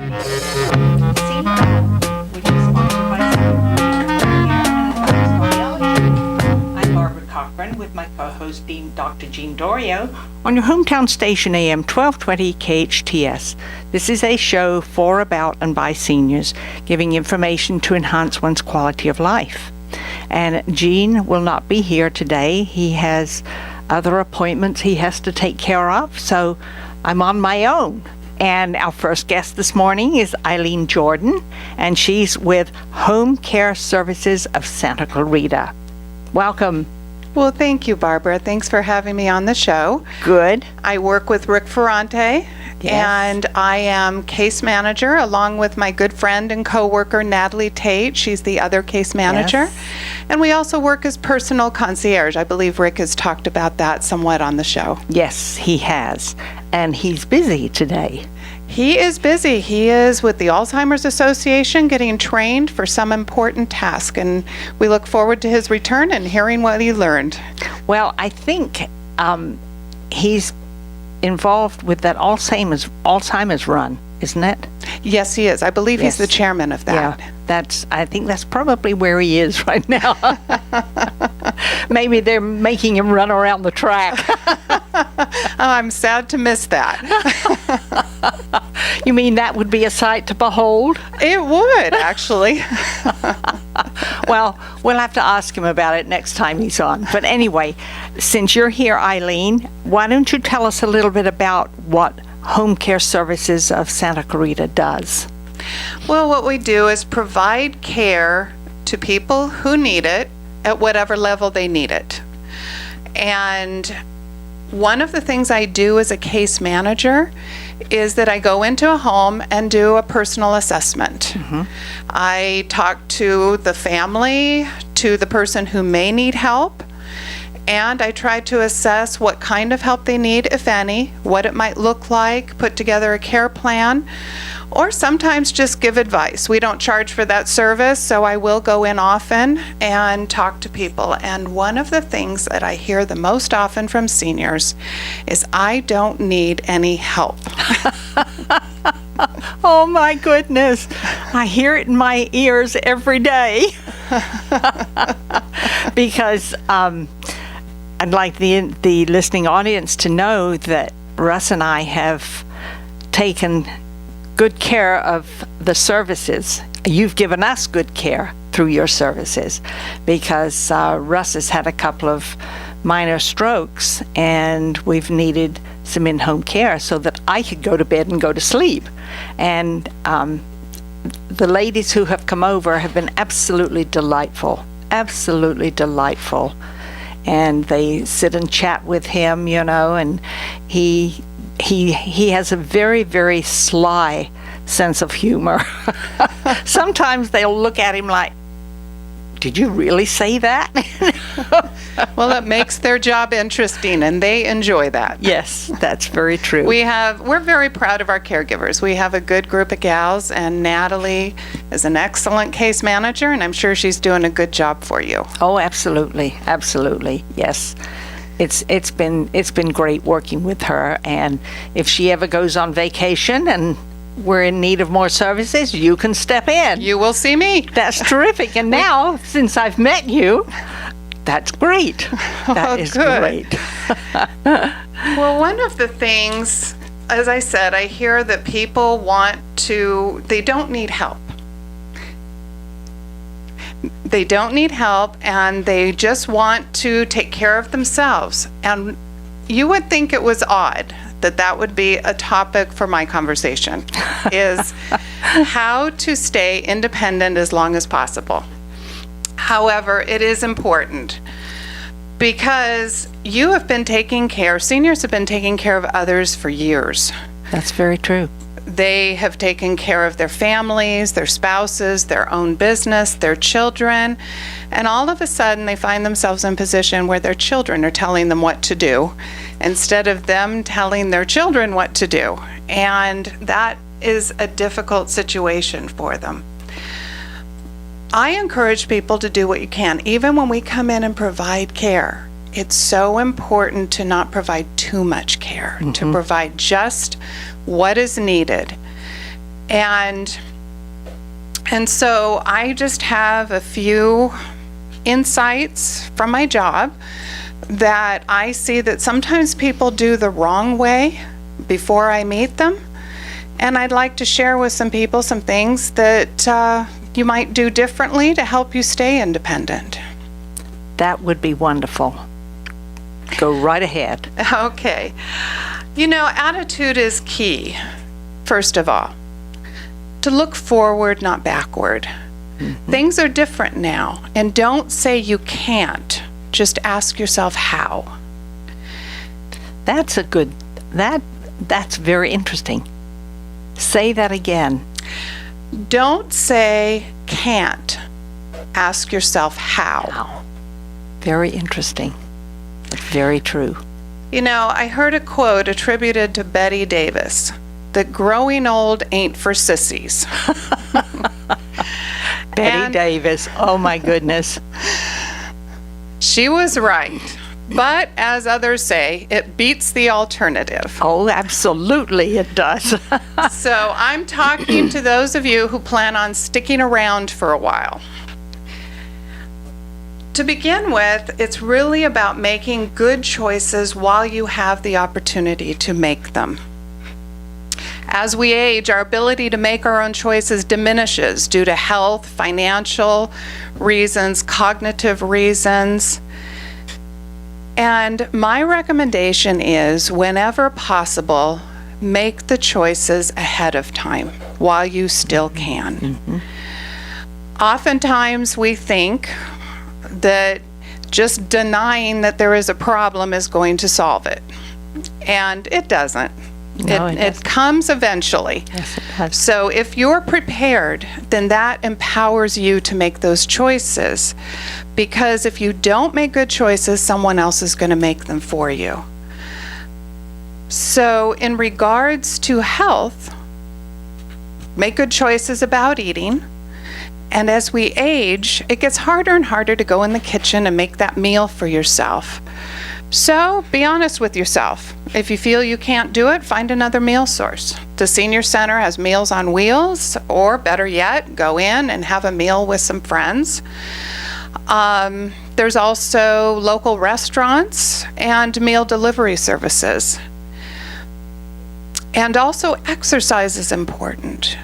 which is sponsored by I'm Barbara Cochran with my co-host Dr. Jean Dorio on your hometown station AM 1220 KHTS. This is a show for, about, and by seniors, giving information to enhance one's quality of life. And Jean will not be here today. He has other appointments he has to take care of, so I'm on my own. And our first guest this morning is Eileen Jordan, and she's with Home Care Services of Santa Clarita. Welcome. Well, thank you, Barbara. Thanks for having me on the show. Good. I work with Rick Ferrante, and I am case manager along with my good friend and coworker, Natalie Tate. She's the other case manager. Yes. And we also work as personal concierge. I believe Rick has talked about that somewhat on the show. Yes, he has. And he's busy today. He is busy. He is with the Alzheimer's Association getting trained for some important task, and we look forward to his return and hearing what he learned. Well, I think he's involved with that Alzheimer's run, isn't it? Yes, he is. I believe Yes. he's the chairman of that. Yeah, I think that's probably where he is right now. Maybe they're making him run around the track. I'm sad to miss that. You mean that would be a sight to behold? It would, actually. Well, we'll have to ask him about it next time he's on. But anyway, since you're here, Eileen, why don't you tell us a little bit about what Home Care Services of Santa Clarita does? Well, what we do is provide care to people who need it at whatever level they need it. And one of the things I do as a case manager is that I go into a home and do a personal assessment. Mm-hmm. I talk to the family, to the person who may need help, and I try to assess what kind of help they need, if any, what it might look like, put together a care plan, or sometimes just give advice. We don't charge for that service, so I will go in often and talk to people. And one of the things that I hear the most often from seniors is, I don't need any help. Oh my goodness. I hear it in my ears every day. Because I'd like the listening audience to know that Russ and I have taken good care of the services. You've given us good care through your services, because Russ has had a couple of minor strokes and we've needed some in-home care so that I could go to bed and go to sleep. And the ladies who have come over have been absolutely delightful, and they sit and chat with him, and he has a very, very sly sense of humor. Sometimes they'll look at him like, did you really say that? Well, it makes their job interesting, and they enjoy that. Yes, that's very true. We're very proud of our caregivers. We have a good group of gals, and Natalie is an excellent case manager, and I'm sure she's doing a good job for you. Oh, absolutely, yes. It's been great working with her, and if she ever goes on vacation and we're in need of more services, you can step in. You will see me. That's terrific. And now, since I've met you, that's great. That is good. great. Well, one of the things, as I said, I hear that people they don't need help. They don't need help, and they just want to take care of themselves. And you would think it was odd that would be a topic for my conversation, is how to stay independent as long as possible. However, it is important, because seniors have been taking care of others for years. That's very true. They have taken care of their families, their spouses, their own business, their children, and all of a sudden they find themselves in a position where their children are telling them what to do instead of them telling their children what to do. And that is a difficult situation for them. I encourage people to do what you can. Even when we come in and provide care, it's so important to not provide too much care, to provide just what is needed. And so I just have a few insights from my job that I see that sometimes people do the wrong way before I meet them. And I'd like to share with some people some things that you might do differently to help you stay independent. That would be wonderful. Go right ahead. Okay. You know, attitude is key, first of all. To look forward, not backward. Mm-hmm. Things are different now, and don't say you can't. Just ask yourself how. That's that's very interesting. Say that again. Don't say can't. Ask yourself how. How. Very interesting. Very true. You know, I heard a quote attributed to Betty Davis, that growing old ain't for sissies. Betty Davis, oh my goodness. She was right. But as others say, it beats the alternative. Oh, absolutely it does. So I'm talking to those of you who plan on sticking around for a while. To begin with, it's really about making good choices while you have the opportunity to make them. As we age, our ability to make our own choices diminishes due to health, financial reasons, cognitive reasons. And my recommendation is, whenever possible, make the choices ahead of time while you still can. Mm-hmm. Oftentimes we think that just denying that there is a problem is going to solve it. And it doesn't. No, it comes eventually. Yes, it does. So if you're prepared, then that empowers you to make those choices. Because if you don't make good choices, someone else is going to make them for you. So in regards to health, make good choices about eating. And as we age, it gets harder and harder to go in the kitchen and make that meal for yourself. So be honest with yourself. If you feel you can't do it, find another meal source. The senior center has Meals on Wheels, or better yet, go in and have a meal with some friends. There's also local restaurants and meal delivery services. And also exercise is important,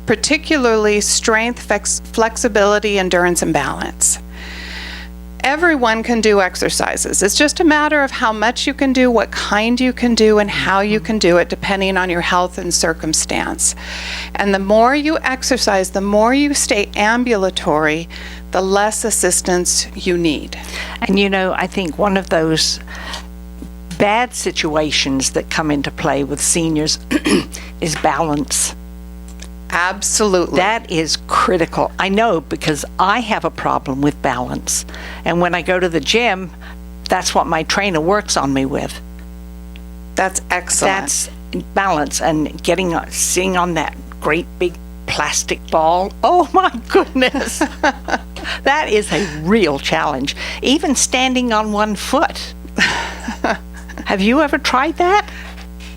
particularly strength, flexibility, endurance, and balance. Everyone can do exercises. It's just a matter of how much you can do, what kind you can do, and how you can do it depending on your health and circumstance. And the more you exercise, the more you stay ambulatory, the less assistance you need. And you know, I think one of those bad situations that come into play with seniors is balance. Absolutely. That is critical. I know, because I have a problem with balance. And when I go to the gym, that's what my trainer works on me with. That's excellent. That's balance, and sitting on that great big plastic ball. Oh my goodness. That is a real challenge. Even standing on one foot. Have you ever tried that?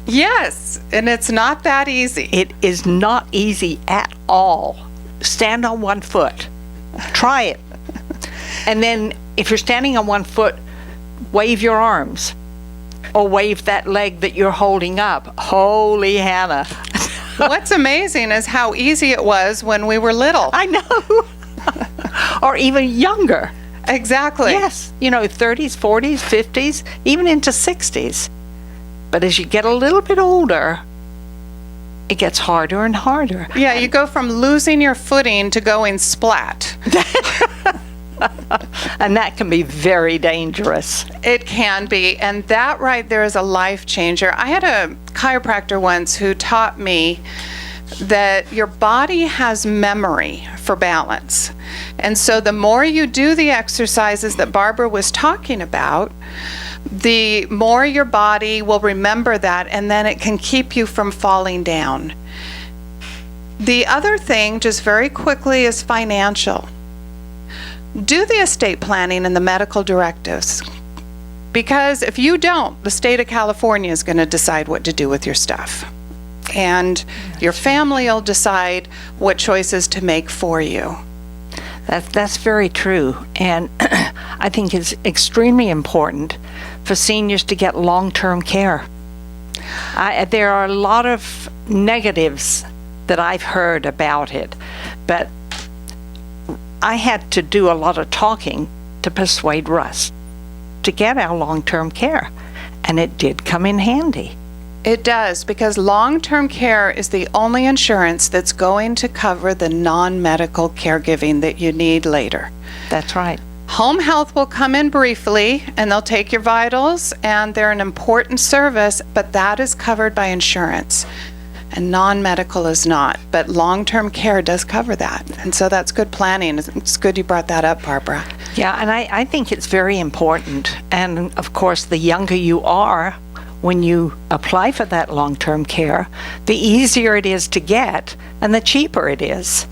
Yes, and it's not that easy. It is not easy at all. Stand on one foot. Try it. And then if you're standing on one foot, wave your arms. Or wave that leg that you're holding up. Holy Hannah. What's amazing is how easy it was when we were little. I know. Or even younger. Exactly. Yes. 30s, 40s, 50s, even into 60s. But as you get a little bit older, it gets harder and harder. Yeah, you go from losing your footing to going splat. And that can be very dangerous. It can be. And that right there is a life changer. I had a chiropractor once who taught me that your body has memory for balance. And so the more you do the exercises that Barbara was talking about, the more your body will remember that, and then it can keep you from falling down. The other thing, just very quickly, is financial. Do the estate planning and the medical directives. Because if you don't, the state of California is going to decide what to do with your stuff. and your family will decide what choices to make for you. That's very true. And I think it's extremely important for seniors to get long-term care. There are a lot of negatives that I've heard about it, but I had to do a lot of talking to persuade Russ to get our long-term care, and it did come in handy. It does, because long-term care is the only insurance that's going to cover the non-medical caregiving that you need later. That's right. Home health will come in briefly, and they'll take your vitals, and they're an important service, but that is covered by insurance, and non-medical is not. But long-term care does cover that, and so that's good planning. It's good you brought that up, Barbara. Yeah, and I think it's very important. And of course, the younger you are, when you apply for that long-term care, the easier it is to get and the cheaper it is.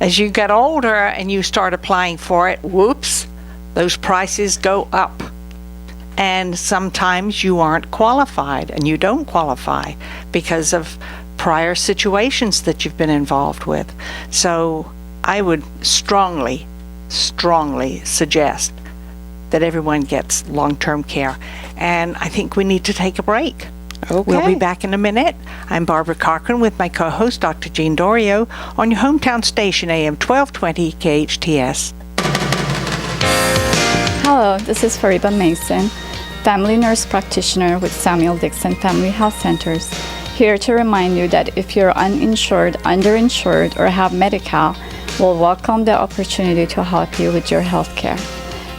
As you get older and you start applying for it, whoops, those prices go up. And sometimes you aren't qualified, and you don't qualify because of prior situations that you've been involved with. So I would strongly suggest that everyone gets long-term care. And I think we need to take a break. Okay. We'll be back in a minute. I'm Barbara Cochran with my co-host, Dr. Jean Dorio, on your hometown station, AM 1220 KHTS. Hello, this is Fariba Mason, family nurse practitioner with Samuel Dixon Family Health Centers, here to remind you that if you're uninsured, underinsured, or have Medi-Cal, we'll welcome the opportunity to help you with your health care.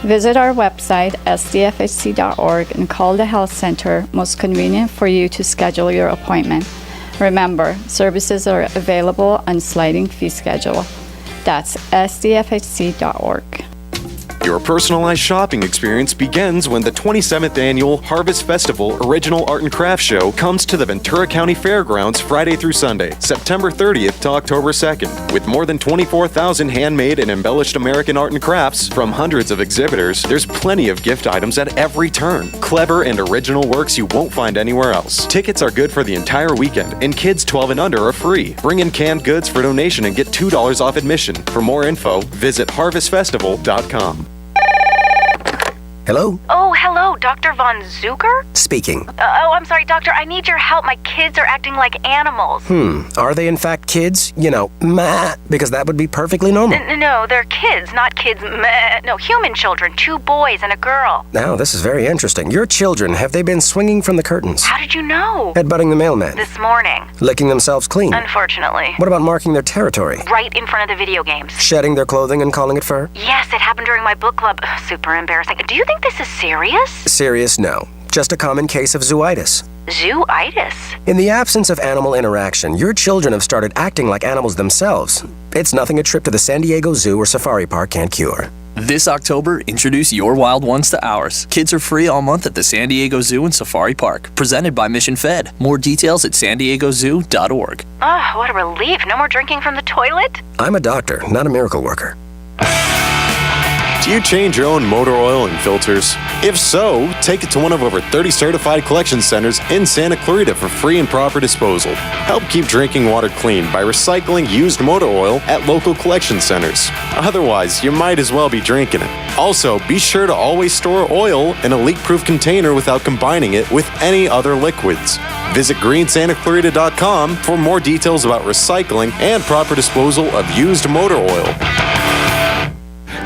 Visit our website, sdfhc.org, and call the health center most convenient for you to schedule your appointment. Remember, services are available on sliding fee schedule. That's sdfhc.org. Your personalized shopping experience begins when the 27th Annual Harvest Festival Original Art and Craft Show comes to the Ventura County Fairgrounds Friday through Sunday, September 30th to October 2nd. With more than 24,000 handmade and embellished American art and crafts from hundreds of exhibitors, there's plenty of gift items at every turn. Clever and original works you won't find anywhere else. Tickets are good for the entire weekend, and kids 12 and under are free. Bring in canned goods for donation and get $2 off admission. For more info, visit harvestfestival.com. Hello? Oh, hello, Dr. Von Zucker? Speaking. I'm sorry, doctor, I need your help. My kids are acting like animals. Are they in fact kids? You know, meh, because that would be perfectly normal. No, they're kids, not kids. Meh. No, human children, 2 boys and a girl. Now, this is very interesting. Your children, have they been swinging from the curtains? How did you know? Headbutting the mailman? This morning. Licking themselves clean? Unfortunately. What about marking their territory? Right in front of the video games. Shedding their clothing and calling it fur? Yes, it happened during my book club. Super embarrassing. Do you think this is serious? Serious, no. Just a common case of zooitis. Zooitis? In the absence of animal interaction, your children have started acting like animals themselves. It's nothing a trip to the San Diego Zoo or Safari Park can't cure. This October, introduce your wild ones to ours. Kids are free all month at the San Diego Zoo and Safari Park. Presented by Mission Fed. More details at sandiegozoo.org. Oh, what a relief. No more drinking from the toilet? I'm a doctor, not a miracle worker. Do you change your own motor oil and filters? If so, take it to one of over 30 certified collection centers in Santa Clarita for free and proper disposal. Help keep drinking water clean by recycling used motor oil at local collection centers. Otherwise, you might as well be drinking it. Also, be sure to always store oil in a leak-proof container without combining it with any other liquids. Visit greensantaclarita.com for more details about recycling and proper disposal of used motor oil.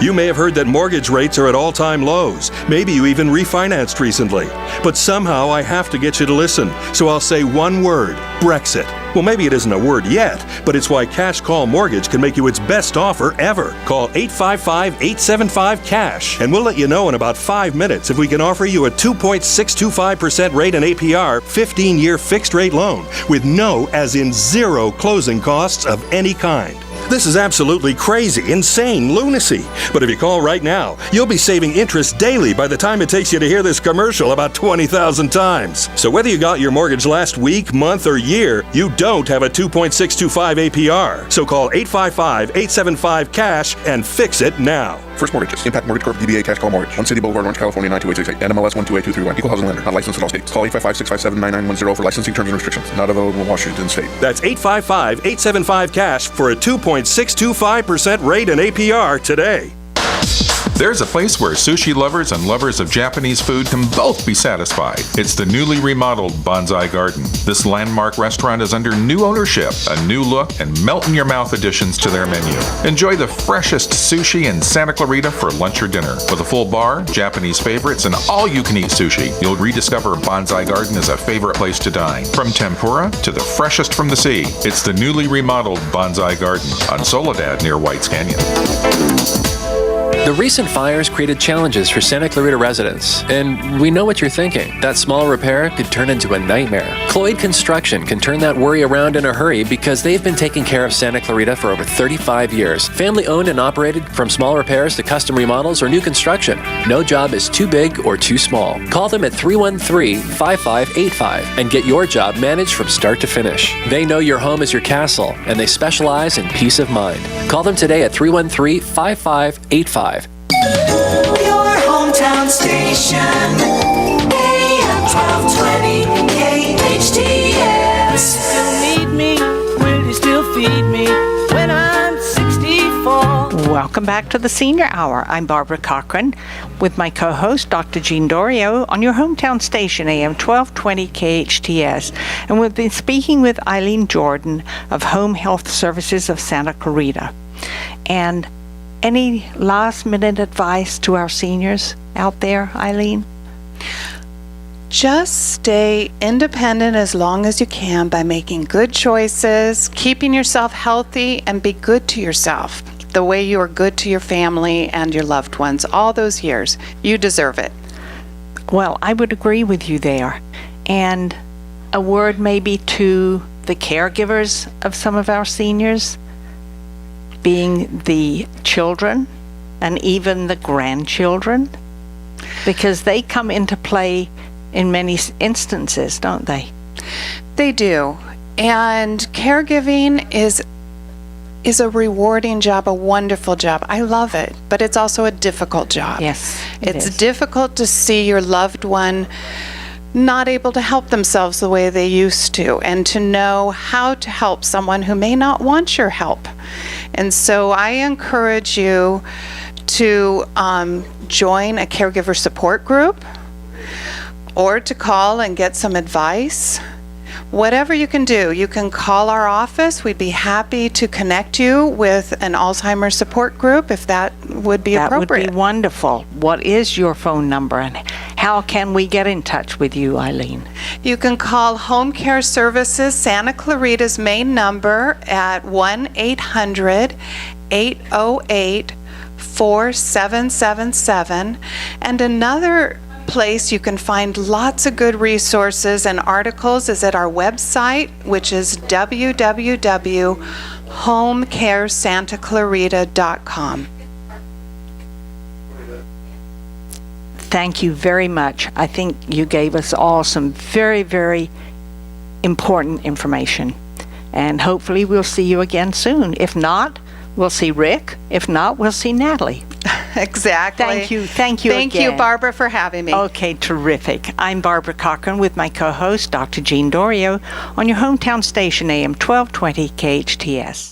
You may have heard that mortgage rates are at all-time lows. Maybe you even refinanced recently. But somehow I have to get you to listen, so I'll say one word: Brexit. Well, maybe it isn't a word yet, but it's why Cash Call Mortgage can make you its best offer ever. Call 855-875-CASH, and we'll let you know in about 5 minutes if we can offer you a 2.625% rate and APR 15-year fixed-rate loan with no, as in zero, closing costs of any kind. This is absolutely crazy, insane, lunacy. But if you call right now, you'll be saving interest daily by the time it takes you to hear this commercial about 20,000 times. So whether you got your mortgage last week, month, or year, you don't have a 2.625 APR. So call 855-875-CASH and fix it now. First Mortgages. Impact Mortgage Corp. DBA Cash Call Mortgage. On City Boulevard, Orange, California 92868. NMLS 128231. Equal housing lender. Not licensed in all states. Call 855-657-9910 for licensing terms and restrictions. Not available in Washington State. That's 855-875-CASH for a 2.625% rate and APR today. There's a place where sushi lovers and lovers of Japanese food can both be satisfied. It's the newly remodeled Bonsai Garden. This landmark restaurant is under new ownership, a new look, and melt-in-your-mouth additions to their menu. Enjoy the freshest sushi in Santa Clarita for lunch or dinner. With a full bar, Japanese favorites, and all-you-can-eat sushi, you'll rediscover Bonsai Garden as a favorite place to dine. From tempura to the freshest from the sea, it's the newly remodeled Bonsai Garden on Soledad near White's Canyon. The recent fires created challenges for Santa Clarita residents, and we know what you're thinking. That small repair could turn into a nightmare. Cloyd Construction can turn that worry around in a hurry because they've been taking care of Santa Clarita for over 35 years. Family owned and operated, from small repairs to custom remodels or new construction. No job is too big or too small. Call them at 313-5585 and get your job managed from start to finish. They know your home is your castle, and they specialize in peace of mind. Call them today at 313-5585. Your hometown station, AM 1220, KHTS. Still need me? Will you still feed me when I'm 64? Welcome back to the Senior Hour. I'm Barbara Cochran with my co-host, Dr. Jean Dorio, on your hometown station, AM 1220 KHTS. And we've been speaking with Eileen Jordan of Home Health Services of Santa Clarita. And any last-minute advice to our seniors out there, Eileen? Just stay independent as long as you can by making good choices, keeping yourself healthy, and be good to yourself the way you are good to your family and your loved ones all those years. You deserve it. Well, I would agree with you there. And a word maybe to the caregivers of some of our seniors, being the children and even the grandchildren, because they come into play in many instances, don't they? They do. And caregiving is a rewarding job, a wonderful job. I love it, but it's also a difficult job. Yes, it's difficult to see your loved one not able to help themselves the way they used to, and to know how to help someone who may not want your help. And so I encourage you to join a caregiver support group, or to call and get some advice. Whatever you can do, you can call our office. We'd be happy to connect you with an Alzheimer's support group if that would be appropriate. That would be wonderful. What is your phone number, and how can we get in touch with you, Eileen? You can call Home Care Services Santa Clarita's main number at 1-800-808-4777, and another place you can find lots of good resources and articles is at our website, which is www.homecaresantaclarita.com. Thank you very much. I think you gave us all some very, very important information. And hopefully we'll see you again soon. If not, we'll see Rick. If not, we'll see Natalie. Exactly. Thank you Thank again. you, Barbara, for having me. Okay, terrific. I'm Barbara Cochran with my co-host, Dr. Jean Dorio, on your hometown station, AM 1220 KHTS.